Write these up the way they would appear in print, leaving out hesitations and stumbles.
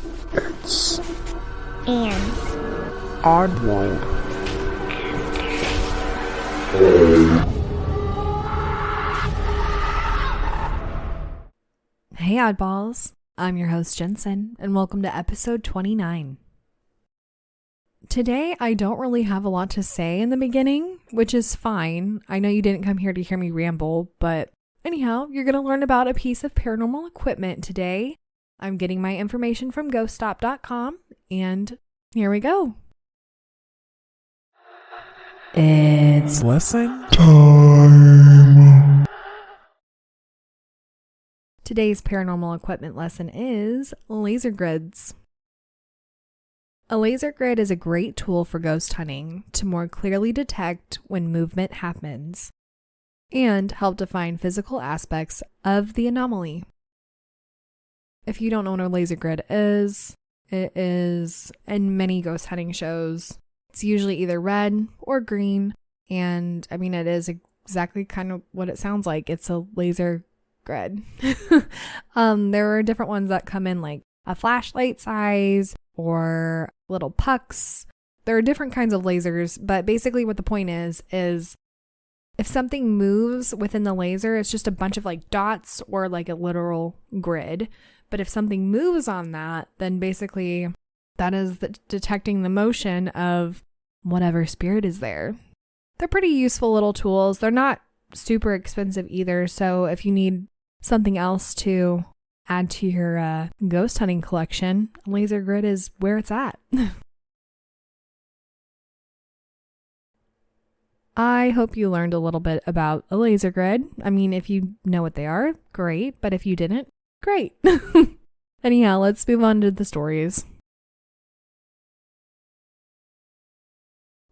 It's And Oddworld. Hey oddballs, I'm your host Jensen, and welcome to episode 29. Today I don't really have a lot to say in the beginning, which is fine. I know you didn't come here to hear me ramble, but anyhow, you're going to learn about a piece of paranormal equipment today. I'm getting my information from ghoststop.com, and here we go. It's Lesson Time. Today's paranormal equipment lesson is laser grids. A laser grid is a great tool for ghost hunting to more clearly detect when movement happens and help define physical aspects of the anomaly. If you don't know what a laser grid is, it is in many ghost hunting shows. It's usually either red or green, and I mean, it is exactly kind of what it sounds like. It's a laser grid. There are different ones that come in like a flashlight size or little pucks. There are different kinds of lasers, but basically what the point is if something moves within the laser, it's just a bunch of like dots or like a literal grid. But if something moves on that, then basically that is detecting the motion of whatever spirit is there. They're pretty useful little tools. They're not super expensive either. So if you need something else to add to your ghost hunting collection, a laser grid is where it's at. I hope you learned a little bit about a laser grid. I mean, if you know what they are, great. But if you didn't, great. Anyhow, let's move on to the stories.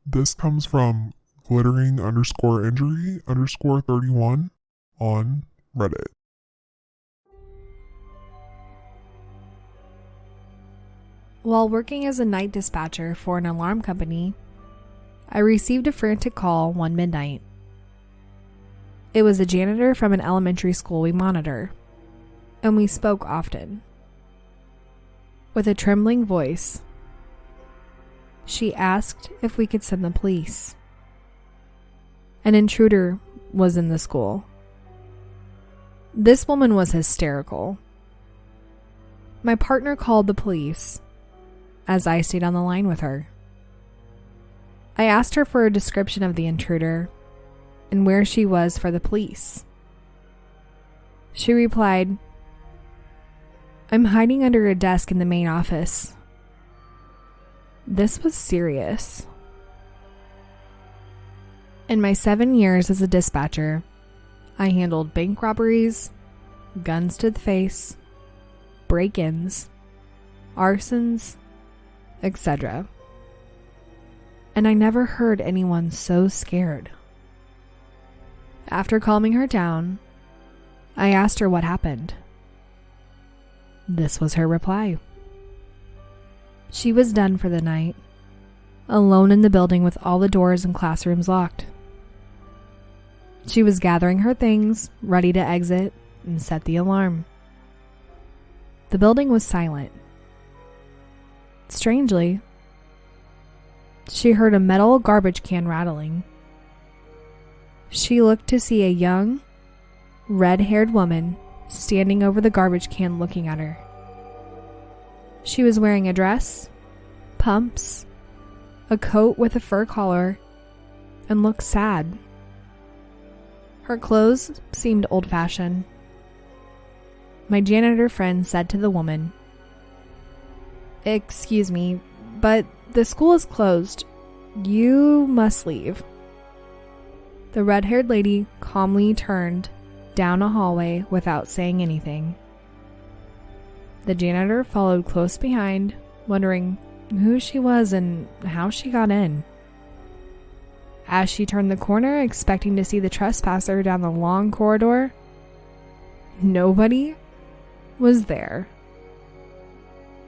This comes from glittering_injury_31 on Reddit. While working as a night dispatcher for an alarm company, I received a frantic call one midnight. It was a janitor from an elementary school we monitor, and we spoke often. With a trembling voice, she asked if we could send the police. An intruder was in the school. This woman was hysterical. My partner called the police as I stayed on the line with her. I asked her for a description of the intruder and where she was for the police. She replied, "I'm hiding under a desk in the main office." This was serious. In my 7 years as a dispatcher, I handled bank robberies, guns to the face, break-ins, arsons, etc. And I never heard anyone so scared. After calming her down, I asked her what happened. This was her reply. She was done for the night, alone in the building with all the doors and classrooms locked. She was gathering her things, ready to exit, and set the alarm. The building was silent. Strangely, she heard a metal garbage can rattling. She looked to see a young, red-haired woman standing over the garbage can looking at her. She was wearing a dress, pumps, a coat with a fur collar, and looked sad. Her clothes seemed old-fashioned. My janitor friend said to the woman, "Excuse me, but the school is closed. You must leave." The red-haired lady calmly turned down a hallway without saying anything. The janitor followed close behind, wondering who she was and how she got in. As she turned the corner, expecting to see the trespasser down the long corridor, nobody was there.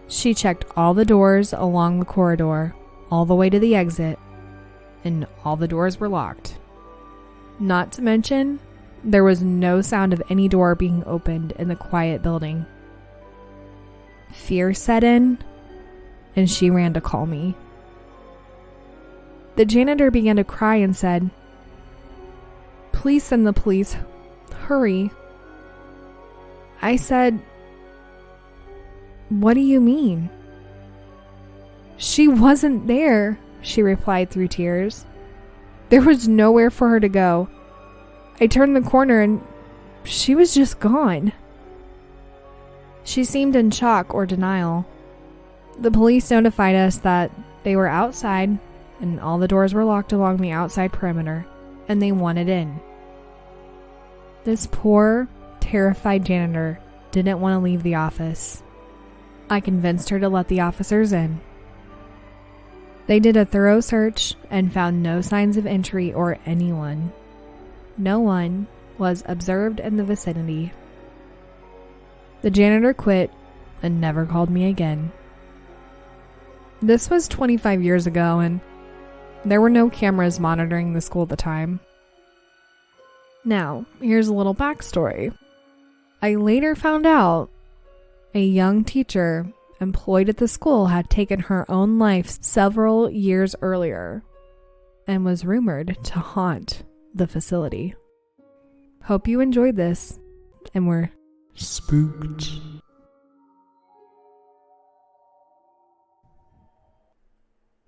She checked all the doors along the corridor, all the way to the exit, and all the doors were locked. Not to mention, there was no sound of any door being opened in the quiet building. fear set in, and she ran to call me. The janitor began to cry and said, "Please send the police. Hurry." I said, "What do you mean?" "She wasn't there," she replied through tears. "There was nowhere for her to go. I turned the corner and she was just gone." She seemed in shock or denial. The police notified us that they were outside and all the doors were locked along the outside perimeter, and they wanted in. This poor, terrified janitor didn't want to leave the office. I convinced her to let the officers in. They did a thorough search and found no signs of entry or anyone. No one was observed in the vicinity. The janitor quit and never called me again. This was 25 years ago, and there were no cameras monitoring the school at the time. Now, here's a little backstory. I later found out a young teacher employed at the school had taken her own life several years earlier and was rumored to haunt the facility. Hope you enjoyed this and were Spooked.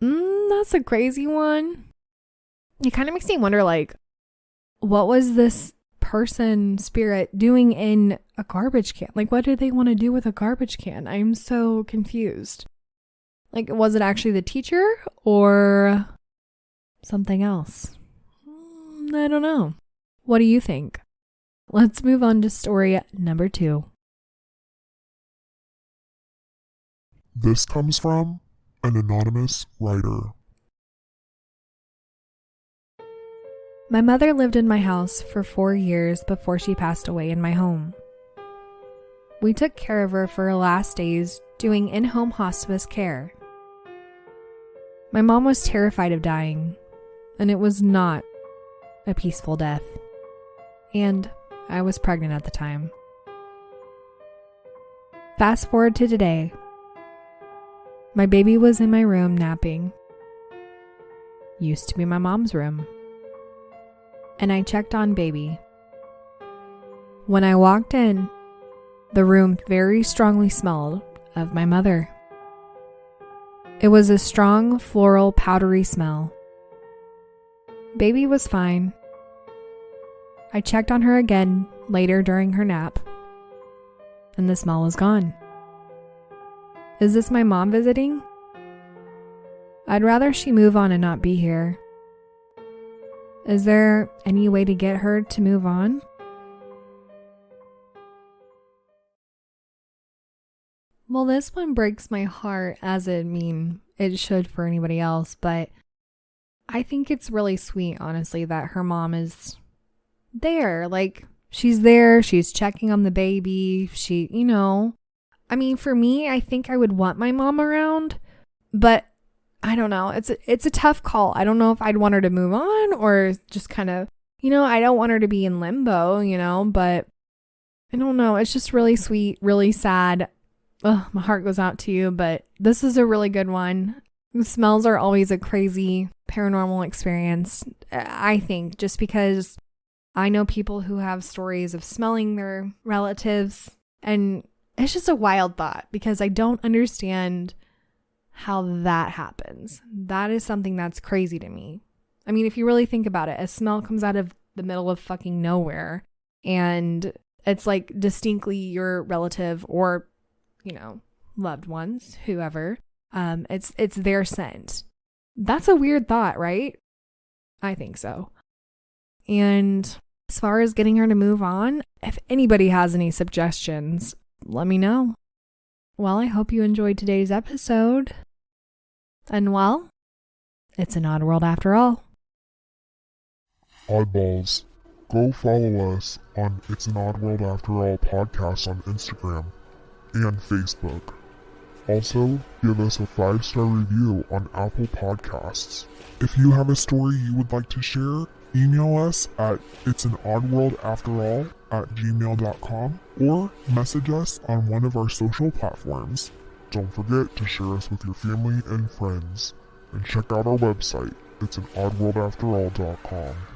That's a crazy one. It kind of makes me wonder, like, what was this person spirit doing in a garbage can? Like, what did they want to do with a garbage can? I'm so confused. Like, was it actually the teacher or something else? I don't know. What do you think? Let's move on to story number 2. This comes from an anonymous writer. My mother lived in my house for 4 years before she passed away in my home. We took care of her for her last days doing in-home hospice care. My mom was terrified of dying, and it was not a peaceful death. And I was pregnant at the time. Fast forward to today. My baby was in my room napping. Used to be my mom's room. And I checked on baby. When I walked in, the room very strongly smelled of my mother. It was a strong floral powdery smell. Baby was fine. I checked on her again later during her nap, and the smell was gone. Is this my mom visiting? I'd rather she move on and not be here. Is there any way to get her to move on? Well, this one breaks my heart, as it should for anybody else, but I think it's really sweet, honestly, that her mom is there. Like, she's there, she's checking on the baby, for me, I think I would want my mom around, but I don't know. It's a tough call. I don't know if I'd want her to move on or just kind of, I don't want her to be in limbo, but I don't know. It's just really sweet, really sad. Ugh, my heart goes out to you, but this is a really good one. The smells are always a crazy paranormal experience, I think, just because I know people who have stories of smelling their relatives, and it's just a wild thought because I don't understand how that happens. That is something that's crazy to me. I mean, if you really think about it, a smell comes out of the middle of fucking nowhere, and it's like distinctly your relative or, loved ones, whoever. It's their scent. That's a weird thought, right? I think so. And as far as getting her to move on, if anybody has any suggestions, let me know. Well, I hope you enjoyed today's episode. And well, it's an odd world after all. Oddballs, go follow us on It's an Odd World After All podcast on Instagram and Facebook. Also, give us a 5-star review on Apple Podcasts. If you have a story you would like to share, email us at it'sanoddworldafterall@gmail.com or message us on one of our social platforms. Don't forget to share us with your family and friends. And check out our website. It's an oddworldafterall.com.